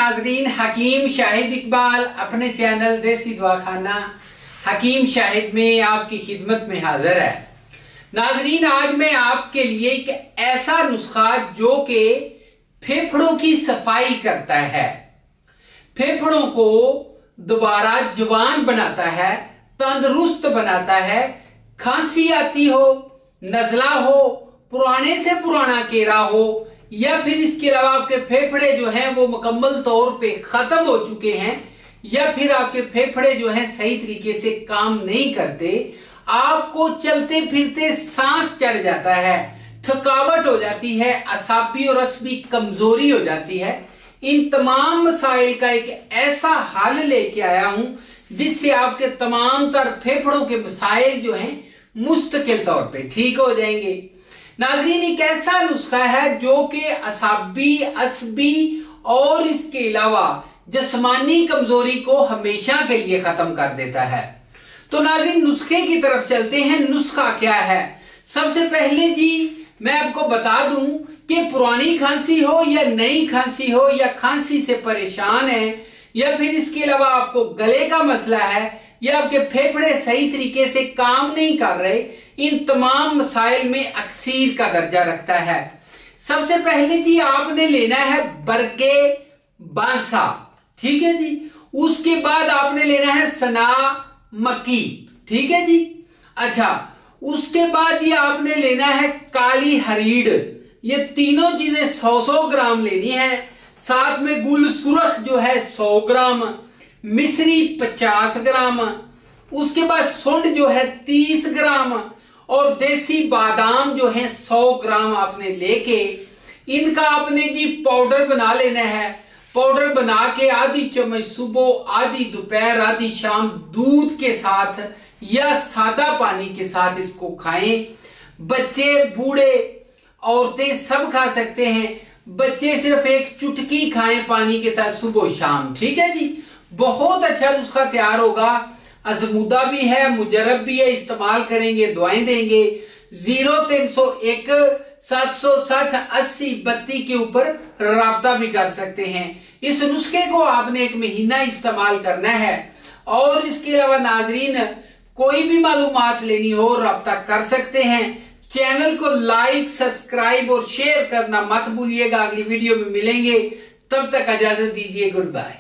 नाजरीन, हकीम शाहिद इकबाल अपने चैनल देसी दवाखाना हकीम शाहिद में आपकी खिदमत में हाजिर है। नाजरीन, आज मैं आपके लिए एक ऐसा नुस्खा जो कि फेफड़ों की सफाई करता है, फेफड़ों को दोबारा जवान बनाता है, तंदुरुस्त बनाता है। खांसी आती हो, नजला हो, पुराने से पुराना केरा हो, या फिर इसके अलावा आपके फेफड़े जो हैं वो मुकम्मल तौर पे खत्म हो चुके हैं, या फिर आपके फेफड़े जो हैं सही तरीके से काम नहीं करते, आपको चलते फिरते सांस चढ़ जाता है, थकावट हो जाती है, असाबी और असबी कमजोरी हो जाती है। इन तमाम मसाइल का एक ऐसा हल लेके आया हूं जिससे आपके तमाम तर फेफड़ों के मसाइल जो हैं मुस्तकिल तौर पे ठीक हो जाएंगे। नाजरीन, एक ऐसा नुस्खा है जो कि असाबी, असबी और इसके अलावा जिस्मानी कमजोरी को हमेशा के लिए खत्म कर देता है। तो नाजरीन, नुस्खे की तरफ चलते हैं। नुस्खा क्या है? सबसे पहले जी मैं आपको बता दूं कि पुरानी खांसी हो या नई खांसी हो, या खांसी से परेशान है, या फिर इसके अलावा आपको गले का मसला है, या आपके फेफड़े सही तरीके से काम नहीं कर रहे, इन तमाम मसाइल में अक्सीर का दर्जा रखता है। सबसे पहले जी आपने लेना है बरके बांसा, ठीक है जी। उसके बाद आपने लेना है सना मक्की, ठीक है जी। अच्छा, उसके बाद ये आपने लेना है काली हरीड़। ये तीनों चीजें 100-100 ग्राम लेनी है। साथ में गुल सुरख जो है 100 ग्राम, मिश्री 50 ग्राम, उसके बाद सुंड जो है 30 ग्राम, और देसी बादाम जो है 100 ग्राम आपने लेके इनका आपने जी पाउडर बना लेना है। पाउडर बना के आधी चम्मच सुबह, आधी दोपहर, आधी शाम दूध के साथ या सादा पानी के साथ इसको खाएं। बच्चे, बूढ़े, औरतें सब खा सकते हैं। बच्चे सिर्फ एक चुटकी खाएं पानी के साथ सुबह शाम, ठीक है जी। बहुत अच्छा नुस्खा तैयार होगा। अजमुदा भी है, मुजरब भी है, इस्तेमाल करेंगे, दुआएं देंगे। 0301 760 80 32 के ऊपर राब्ता भी कर सकते हैं। इस नुस्खे को आपने 1 महीना इस्तेमाल करना है। और इसके अलावा नाजरीन, कोई भी मालूमात लेनी हो राब्ता कर सकते हैं। चैनल को लाइक, सब्सक्राइब और शेयर करना मत भूलिएगा। अगली वीडियो में मिलेंगे, तब तक इजाजत दीजिए। Good bye.